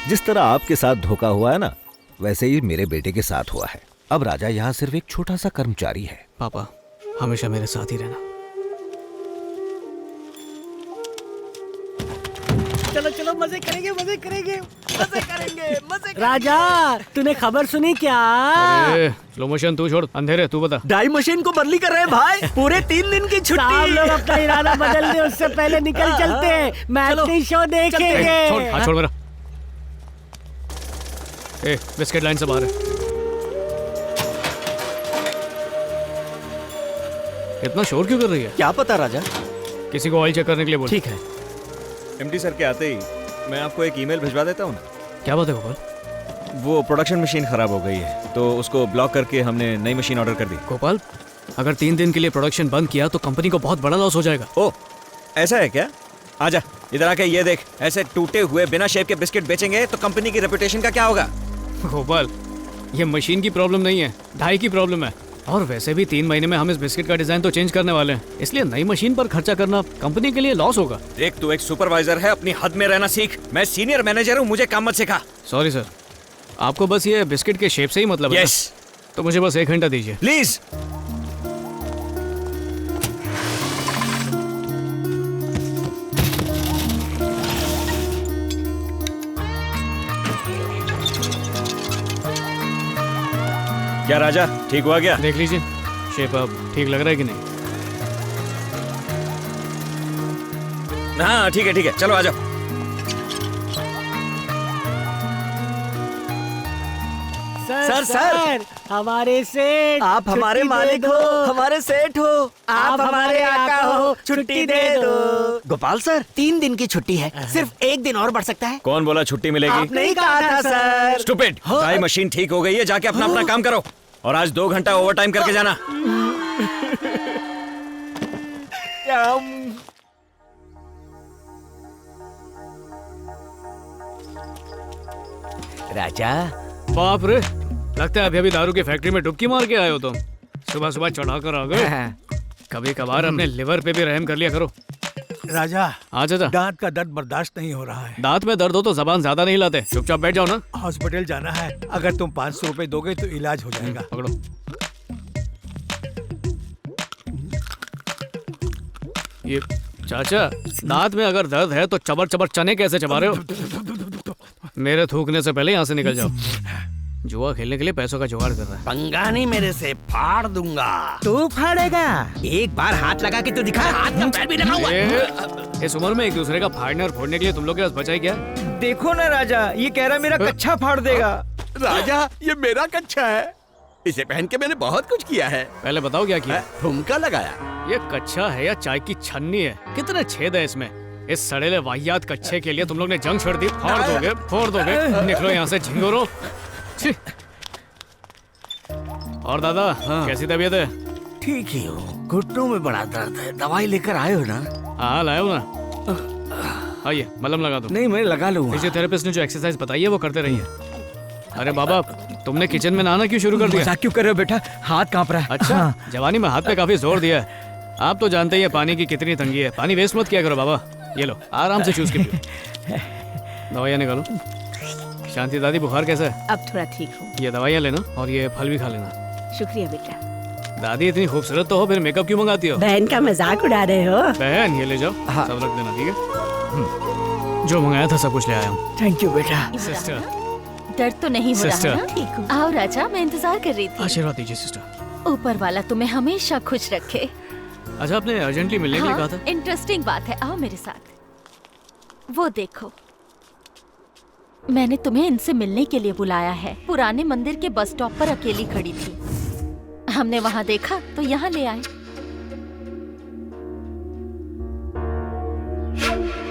जिस तरह आपके साथ धोखा हुआ है ना, वैसे ही मेरे बेटे के साथ हुआ है। अब राजा यहाँ सिर्फ एक छोटा सा कर्मचारी है। पापा हमेशा मेरे साथ ही रहना। चलो चलो मजे करेंगे मजे करेंगे मजे करेंगे मजे। राजा तूने खबर सुनी क्या? स्लो मोशन तू छोड़, अंधेरे तू बता। डाई मशीन को बदली कर रहे हैं भाई, पूरे 3 दिन की छुट्टी। आप लोग अपना इरादा बदल दे, उससे पहले निकल चलते हैं, मैच शो देखेंगे। छोड़, हाथ छोड़ मेरा। बिस्किट लाइन से बाहर है। इतना शोर क्यों कर रही है? क्या पता राजा, किसी को ऑयल चेक करने के लिए बोल। ठीक है। एमडी सर के आते ही मैं आपको एक ईमेल भिजवा देता हूँ ना। क्या बात है गोपाल? वो प्रोडक्शन मशीन खराब हो गई है तो उसको ब्लॉक करके हमने नई मशीन ऑर्डर कर दी। गोपाल अगर 3 दिन के लिए प्रोडक्शन बंद किया तो कंपनी को बहुत बड़ा लॉस हो जाएगा। ओ ऐसा है क्या? आजा इधर आके ये देख, ऐसे टूटे हुए बिना शेप के बिस्किट बेचेंगे तो कंपनी की रेपुटेशन का क्या होगा? गोपाल ये मशीन की प्रॉब्लम नहीं है, ढाई की प्रॉब्लम है। और वैसे भी 3 महीने में हम इस बिस्किट का डिजाइन तो चेंज करने वाले हैं, इसलिए नई मशीन पर खर्चा करना कंपनी के लिए लॉस होगा। देख तू एक सुपरवाइजर है, अपनी हद में रहना सीख। मैं सीनियर मैनेजर हूँ, मुझे काम मत सिखा। सॉरी सर, आपको बस ये बिस्किट के शेप से ही मतलब है। यस। तो मुझे बस 1 घंटा दीजिए प्लीज। क्या राजा ठीक हुआ क्या? देख लीजिए शेप अब ठीक लग रहा है कि नहीं। हाँ ठीक है चलो आ जाओ। सर हमारे सेठ, आप हमारे मालिक हो, हमारे सेठ हो, आप हमारे आका हो, छुट्टी दे दो। गोपाल सर 3 दिन की छुट्टी है, सिर्फ 1 दिन और बढ़ सकता है। कौन बोला छुट्टी मिलेगी? आप नहीं कहा था सर। स्टूपिड। टाई मशीन ठीक हो गई है, जाके अपना अपना काम करो और आज 2 घंटा ओवर टाइम करके जाना। राजा बाप रे, लगता है अभी अभी दारू की फैक्ट्री में डुबकी मार के आए हो तुम। सुबह सुबह चढ़ा कर आ गए। कभी कभार अपने लिवर पे भी रहम कर लिया करो। राजा हाँ चाचा, दांत का दर्द बर्दाश्त नहीं हो रहा है। दांत में दर्द हो तो जबान ज्यादा नहीं लाते, चुपचाप बैठ जाओ ना। हॉस्पिटल जाना है, अगर तुम 500 रुपए दोगे तो इलाज हो जाएगा। पकड़ो। ये चाचा, दांत में अगर दर्द है तो चबर चबर चने कैसे चबा रहे हो? मेरे थूकने से पहले यहाँ से निकल जाओ। जुआ खेलने के लिए पैसों का जुगाड़ कर रहा है। पंगा नहीं मेरे से, फाड़ दूंगा। तू फाड़ेगा? एक बार हाथ लगा के तो दिखा, हाथ में पैर भी लगा हुआ है। इस उम्र में एक दूसरे का फाड़ने और फोड़ने के लिए तुम लोग के पास बचा ही क्या? देखो ना राजा, ये कह रहा मेरा कच्छा फाड़ देगा। राजा ये मेरा कच्छा है, इसे पहन के मैंने बहुत कुछ किया है। पहले बताओ क्या किया? ठुमका लगाया। ये कच्छा है या चाय की छन्नी है? कितने छेद है इसमें? इस सड़ेले वाहियात कच्छे के लिए तुम लोग ने जंग छेड़ दी। फोड़ दोगे। निकलो यहाँ से झिंगोरो। और दादा कैसी तबीयत है? ठीक ही हो, घुटनों में बड़ा दर्द है, दवाई लेकर आए हो ना? हाँ लाया हूँ ना। आइए मलहम लगा दो। नहीं मैं लगा लूंगा। फिजियोथेरेपिस्ट ने जो एक्सरसाइज बताई है वो करते रहिए। अरे बाबा, तुमने किचन में नहाना क्यों शुरू कर दिया? मजाक क्यों कर रहे हो बेटा, हाथ कांप रहा है। अच्छा, जवानी में हाथ पे काफी जोर दिया है। आप तो जानते ही हैं पानी की कितनी तंगी है। पानी वेस्ट मत किया करो बाबा। ये लो आराम से चूस के पियो। दवाइयाँ निकालो। शांति दादी, बुखार कैसा है? अब थोड़ा ठीक हूँ। ये दवाइयाँ लेना और ये फल भी खा लेना। शुक्रिया बेटा। दादी इतनी खूबसूरत तो हो, फिर मेकअप क्यों मंगाती हो? बहन का मजाक उड़ा रहे हो? बहन ये ले जाओ। हाँ। सब रख देना, ठीक है? जो मंगाया था सब कुछ ले आया हूँ। थैंक यू बेटा। सिस्टर, दर्द तो नहीं हो रहा ना? ठीक हूँ। आओ राजा, मैं इंतजार कर रही थी। आशीर्वाद दीजिए सिस्टर। ऊपर वाला तुम्हें हमेशा खुश रखे। अच्छा, आपने अर्जेंटली मिलने के लिए कहा था? इंटरेस्टिंग बात है, आओ मेरे साथ। वो देखो, मैंने तुम्हें इनसे मिलने के लिए बुलाया है। पुराने मंदिर के बस स्टॉप पर अकेली खड़ी थी। हमने वहाँ देखा तो यहाँ ले आए।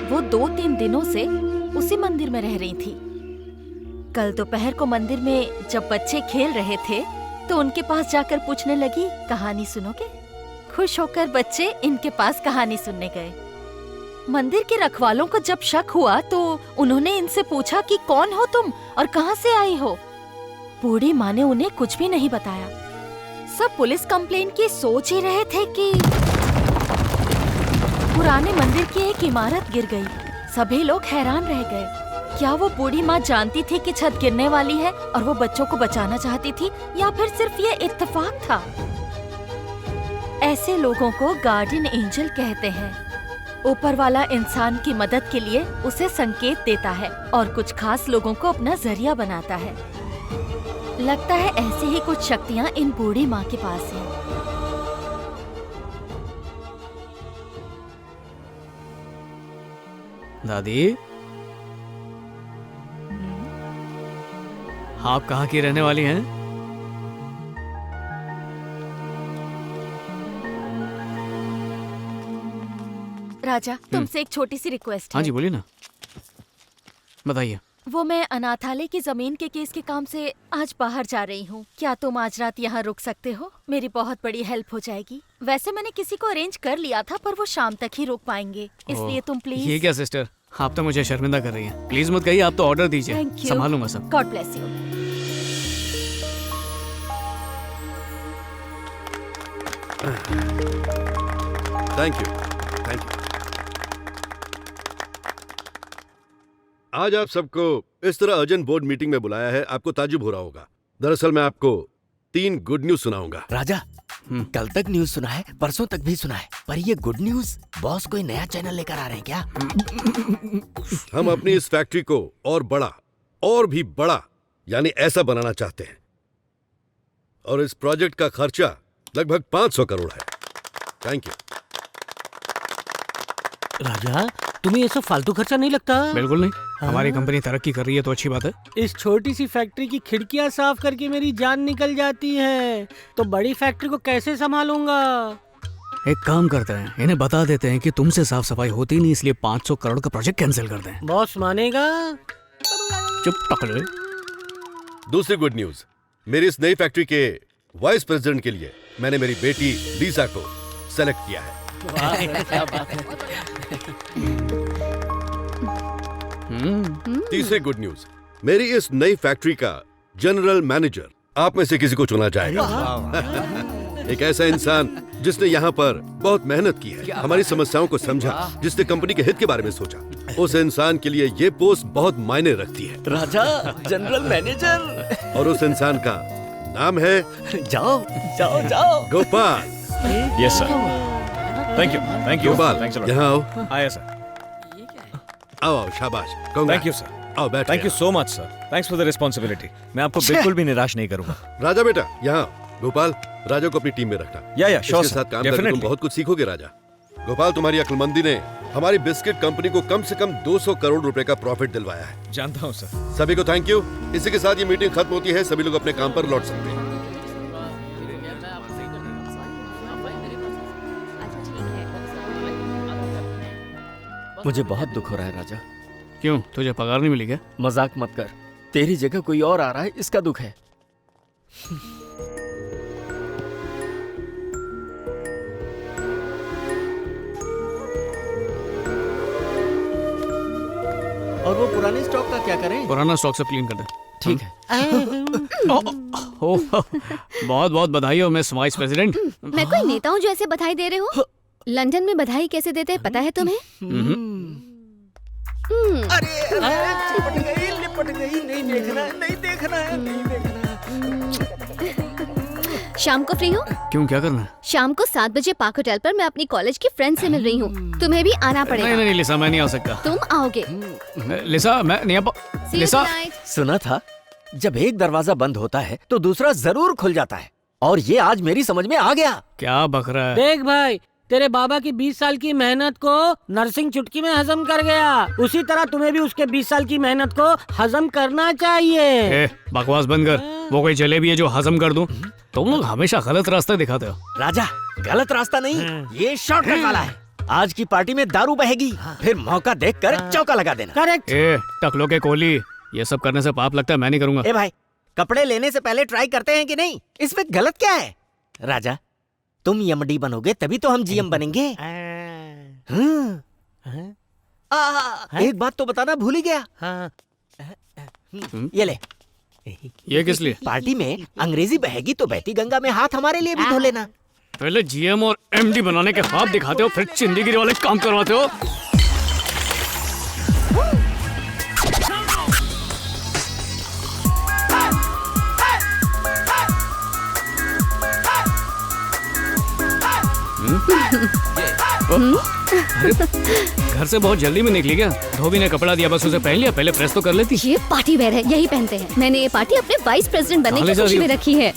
वो 2-3 दिनों से उसी मंदिर में रह रही थी। कल दोपहर को मंदिर में जब बच्चे खेल रहे थे तो उनके पास जाकर पूछने लगी, कहानी सुनोगे? खुश होकर बच्चे इनके पास कहानी सुनने गए। मंदिर के रखवालों को जब शक हुआ तो उन्होंने इनसे पूछा कि कौन हो तुम और कहाँ से आई हो। बूढ़ी माँ ने उन्हें कुछ भी नहीं बताया। सब पुलिस कंप्लेन की सोच ही रहे थे कि पुराने मंदिर की एक इमारत गिर गई। सभी लोग हैरान रह गए। क्या वो बूढ़ी माँ जानती थी कि छत गिरने वाली है और वो बच्चों को बचाना चाहती थी, या फिर सिर्फ ये इत्तेफाक था? ऐसे लोगों को गार्डियन एंजल कहते हैं। ऊपर वाला इंसान की मदद के लिए उसे संकेत देता है और कुछ खास लोगों को अपना जरिया बनाता है। लगता है ऐसी ही कुछ शक्तियाँ इन बूढ़ी माँ के पास हैं। दादी, आप कहाँ की रहने वाली हैं? राजा, तुमसे एक छोटी सी रिक्वेस्ट है। हाँ जी, बोलिए ना, बताइए। वो मैं अनाथालय की जमीन के केस के काम से आज बाहर जा रही हूँ। क्या तुम आज रात यहाँ रुक सकते हो? मेरी बहुत बड़ी हेल्प हो जाएगी। वैसे मैंने किसी को अरेंज कर लिया था, पर वो शाम तक ही रुक पाएंगे, इसलिए तुम प्लीज। ये क्या सिस्टर, आप तो मुझे शर्मिंदा कर रही हैं। प्लीज मत कहिए, आप तो ऑर्डर दीजिए, थैंक यू। संभालूंगा सब। God bless you. Thank you, thank you. आज आप सबको इस तरह अर्जेंट बोर्ड मीटिंग में बुलाया है, आपको ताजुब हो रहा होगा। दरअसल मैं आपको 3 गुड न्यूज सुनाऊंगा। राजा, कल तक न्यूज सुना है, परसों तक भी सुना है, पर ये गुड न्यूज बॉस कोई नया चैनल लेकर आ रहे हैं क्या? हम अपनी इस फैक्ट्री को और बड़ा, और भी बड़ा, यानी ऐसा बनाना चाहते हैं। और इस प्रोजेक्ट का खर्चा लगभग 500 करोड़ है। Thank you. राजा, तुम्हें ये सब फालतू खर्चा नहीं लगता? बिल्कुल नहीं, हमारी कंपनी तरक्की कर रही है तो अच्छी बात है। इस छोटी सी फैक्ट्री की खिड़कियां साफ करके मेरी जान निकल जाती है, तो बड़ी फैक्ट्री को कैसे संभालूंगा? एक काम करते हैं, इन्हें बता देते हैं कि तुमसे साफ सफाई होती नहीं, इसलिए 500 करोड़ का प्रोजेक्ट कैंसिल कर दें। बॉस मानेगा? चुप टकले। दूसरी गुड न्यूज, मेरी इस नई फैक्ट्री के वाइस प्रेसिडेंट के लिए मैंने मेरी बेटी लीसा को सेलेक्ट किया है। तीसरी गुड न्यूज, मेरी इस नई फैक्ट्री का जनरल मैनेजर आप में से किसी को चुना जाएगा। एक ऐसा इंसान जिसने यहाँ पर बहुत मेहनत की है, हमारी समस्याओं को समझा, जिसने कंपनी के हित के बारे में सोचा। उस इंसान के लिए ये पोस्ट बहुत मायने रखती है। राजा, जनरल मैनेजर। और उस इंसान का नाम है जाओ जाओ जाओ Gopal. Yes sir, thank you Gopal, यहाँ आओ। आया सर। आओ आओ, शाबाश। Thank you sir. आओ बैठो। Thank you so much sir, thanks for the responsibility. मैं आपको बिल्कुल भी निराश नहीं करूंगा। राजा बेटा, यहाँ गोपाल, राजा को अपनी टीम में रखना। या श्योर इसके सर, साथ काम करके तुम डेफिनेटली। बहुत कुछ सीखोगे राजा। गोपाल, तुम्हारी अक्लमंदी ने हमारी बिस्किट कंपनी को कम से कम 200 करोड़ रुपए का प्रॉफिट दिलवाया है। जानता हूँ सर। सभी को थैंक यू। इसी के साथ ये मीटिंग खत्म होती है, सभी लोग अपने काम पर लौट सकते हैं। मुझे बहुत दुख हो रहा है राजा। क्यों, तुझे पगार नहीं मिली क्या? मजाक मत कर, तेरी जगह कोई और आ रहा है, इसका दुख है। और वो पुराने स्टॉक का क्या करें? पुराना स्टॉक सब क्लीन कर दे। ठीक है। बहुत बहुत बधाई हो मिस वाइस प्रेसिडेंट। मैं कोई नेता हूँ जो ऐसे बधाई दे रहे हो? लंदन में बधाई कैसे देते हैं पता है तुम्हें? लिपट गई, नहीं देखना है, नहीं देखना है, नहीं देखना है। शाम को फ्री हो? क्यों, क्या करना है? शाम को 7 बजे पार्क होटल पर मैं अपनी कॉलेज की फ्रेंड से मिल रही हूँ, तुम्हें भी आना पड़ेगा। नहीं नहीं लिसा, मैं नहीं आ सकता। तुम आओगे? लिसा, मैं नहीं आ पा। See you Lisa, tonight. सुना था जब एक दरवाजा बंद होता है तो दूसरा जरूर खुल जाता है, और ये आज मेरी समझ में आ गया। क्या बक रहा है? देख भाई, तेरे बाबा की 20 साल की मेहनत को नरसिंह चुटकी में हजम कर गया, उसी तरह तुम्हें भी उसके 20 साल की मेहनत को हजम करना चाहिए। बकवास बंद कर। वो कोई जलेबी है जो हजम कर दूं? तुम लोग हमेशा गलत रास्ता दिखाते हो। राजा, गलत रास्ता नहीं, ये शॉर्टकट वाला है। आज की पार्टी में दारू बहेगी, फिर मौका देखकर चौका लगा देना। करेक्ट। ए टकलो के कोहली, ये सब करने से पाप लगता है, मैं नहीं करूंगा। ए भाई, कपड़े लेने से पहले ट्राई करते हैं कि नहीं? इसमें गलत क्या है? राजा, तुम एमडी बनोगे तभी तो हम जीएम बनेंगे। एक बात तो बताना भूल ही गया। ये ले। ये किस लिए? पार्टी में अंग्रेजी बहेगी तो बहती गंगा में हाथ हमारे लिए भी धो लेना। पहले जीएम और एमडी बनाने के ख्वाब दिखाते हो, फिर चिंदीगिरी वाले काम करवाते हो। घर से बहुत जल्दी में निकली क्या? धोबी ने कपड़ा दिया, बस उसे पहन लिया। पहले प्रेस तो कर लेती। ये पार्टी वेयर है, यही पहनते हैं। मैंने ये पार्टी अपने वाइस प्रेसिडेंट बनने की खुशी में रखी है।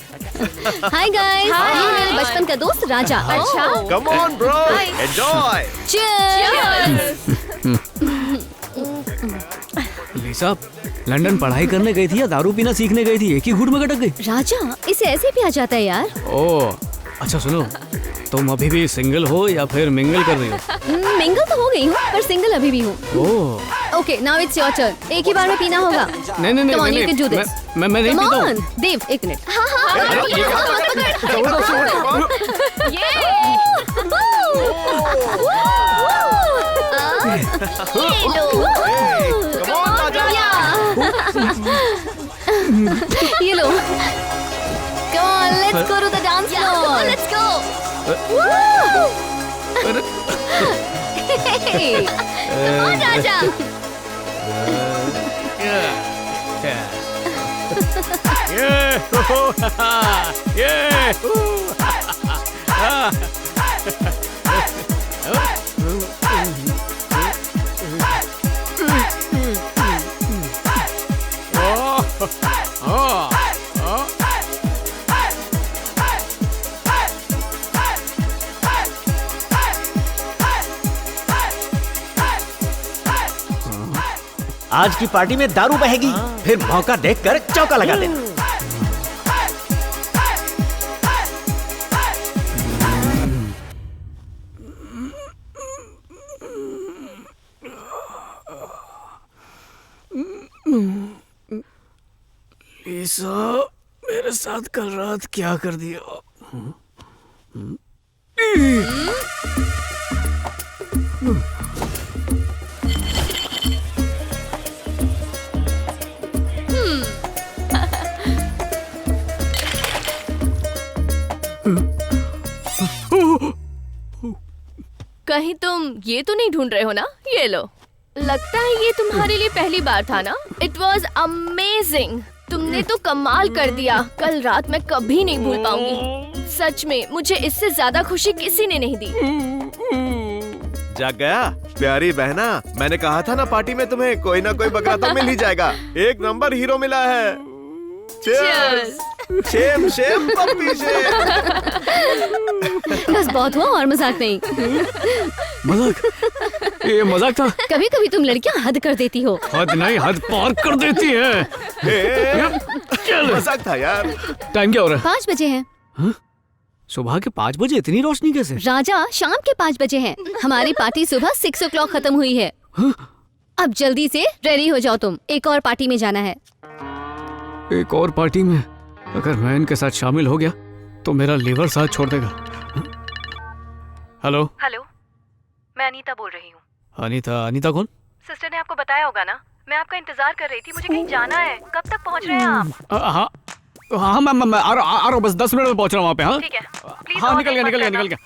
हाय गाइस, ये मेरे बचपन का दोस्त राजा। अच्छा, come on bro, enjoy. Cheers. Lisa, London पढ़ाई करने गई थी या दारू पीना सीखने गई थी? एक ही घूट में गटक गई। राजा, इसे ऐसे भी आ जाता है यार। ओह, अच्छा सुनो, तुम अभी भी सिंगल हो या फिर मिंगल कर रही हो? मिंगल तो हो गई हूँ, पर सिंगल अभी भी हूँ। Oh, okay, now it's your turn. एक ही बार में पीना होगा। नहीं नहीं Come on, नहीं, you can do this. मैं नहीं Come पीता on, हूँ। देव, एक मिनट। हाँ हाँ, ये लो। Come on, let's go to the dance floor. Let's go. Hey, come on, Raja. आज की पार्टी में दारू बहेगी, फिर मौका देखकर चौका लगा देना। लिसा, मेरे साथ कल रात क्या कर दिया? कहीं तुम ये तो नहीं ढूंढ रहे हो ना? ये लो। लगता है ये तुम्हारे लिए पहली बार था ना? It was amazing. तुमने तो कमाल कर दिया। कल रात मैं कभी नहीं भूल पाऊंगी। सच में मुझे इससे ज्यादा खुशी किसी ने नहीं दी। जाग गया प्यारी बहना, मैंने कहा था ना पार्टी में तुम्हें कोई ना कोई बकरा तो मिल ही जाएगा। एक नंबर हीरो मिला है। Cheers! Shem shame puppy shame. बस बहुत हुआ और मजाक नहीं। मजाक? ये मजाक था? कभी कभी तुम लड़कियां हद कर देती हो। हद नहीं, हद पार कर देती है। मजाक था यार। टाइम क्या हो रहा है? 5 बजे हैं। सुबह के 5 बजे? इतनी रोशनी कैसे? राजा, शाम के 5 बजे हैं। हमारी पार्टी सुबह 6 o'clock खत्म हुई है। अब जल्दी से रेडी हो जाओ, तुम एक और पार्टी में जाना है। एक और पार्टी में? अगर मैं इनके साथ शामिल हो गया तो मेरा लीवर साथ छोड़ देगा। हेलो हेलो, मैं अनीता बोल रही हूँ। अनीता? अनीता कौन? सिस्टर ने आपको बताया होगा ना, मैं आपका इंतजार कर रही थी। मुझे कहीं जाना है। कब तक पहुँच रहे हैं आप? हाँ हाँ, मैं आ रहा हूँ, बस 10 मिनट में पहुँच रहा हूँ वहाँ पे। हाँ ठीक है, प्लीज। हाँ, निकल गया।